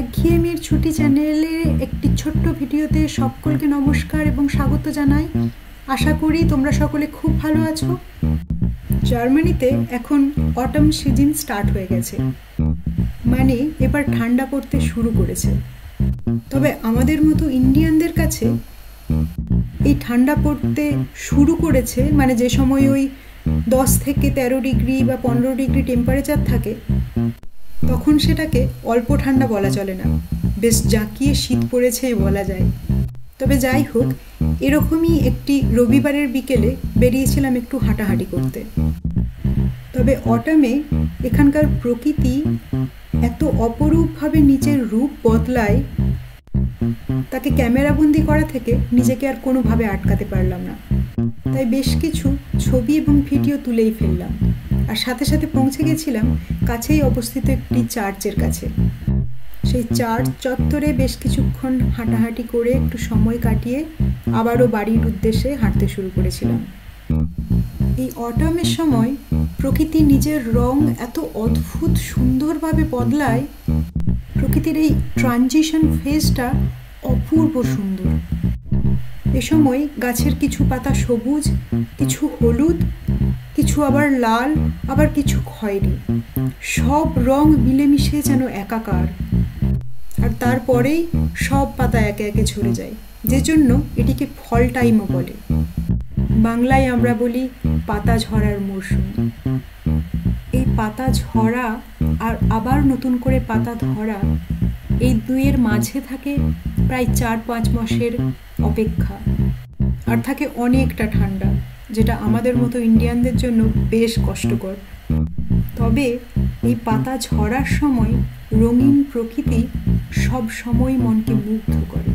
একঘেয়েমির ছুটি চ্যানেলের একটি ছোট্ট ভিডিওতে সকলকে নমস্কার এবং স্বাগত জানাই। আশা করি তোমরা সকলে খুব ভালো আছো। জার্মানিতে এখন অটাম সিজন স্টার্ট হয়ে গেছে, মানে এবার ঠান্ডা পড়তে শুরু করেছে। তবে আমাদের মতো ইন্ডিয়ানদের কাছে এই ঠান্ডা পড়তে শুরু করেছে মানে যে সময় ওই 10 থেকে 13 ডিগ্রি বা 15 ডিগ্রি টেম্পারেচার থাকে, তখন সেটাকে অল্প ঠান্ডা বলা চলে না, বেশ জাঁকিয়ে শীত পড়েছেই বলা যায়। তবে যাই হোক, এরকমই একটি রবিবারের বিকেলে বেরিয়েছিলাম একটু হাঁটাহাঁটি করতে। তবে অটামে এখানকার প্রকৃতি এত অপরূপভাবে নিজের রূপ বদলায়, তাকে ক্যামেরাবন্দি করা থেকে নিজেকে আর কোনোভাবে আটকাতে পারলাম না। তাই বেশ কিছু ছবি এবং ভিডিও তুলেই ফেললাম, আর সাথে সাথে পৌঁছে গেছিলাম কাছেই অবস্থিত একটি চার্চের কাছে। সেই চার্চ চত্বরে বেশ কিছুক্ষণ হাঁটাহাঁটি করে একটু সময় কাটিয়ে আবারও বাড়ির উদ্দেশ্যে হাঁটতে শুরু করেছিলাম। এই অটামের সময় প্রকৃতি নিজের রং এত অদ্ভুত সুন্দরভাবে বদলায়, প্রকৃতির এই ট্রানজিশন ফেজটা অপূর্ব সুন্দর। এ সময় গাছের কিছু পাতা সবুজ, কিছু হলুদ, কিছু আবার লাল, আবার কিছু খয়েরি, সব রং মিলেমিশে যেন একাকার। আর তারপরেই সব পাতা একে একে ঝরে যায়, যে জন্য এটিকে ফল টাইমও বলে। বাংলায় আমরা বলি পাতা ঝরার মরশুম। এই পাতা ঝরা আর আবার নতুন করে পাতা ধরা, এই দুইয়ের মাঝে থাকে প্রায় 4-5 মাসের অপেক্ষা, আর থাকে অনেকটা ঠান্ডা, যেটা আমাদের মতো ইন্ডিয়ানদের জন্য বেশ কষ্টকর। তবে এই পাতা ঝরার সময় রঙিন প্রকৃতি সব সময় মনকে মুগ্ধ করে।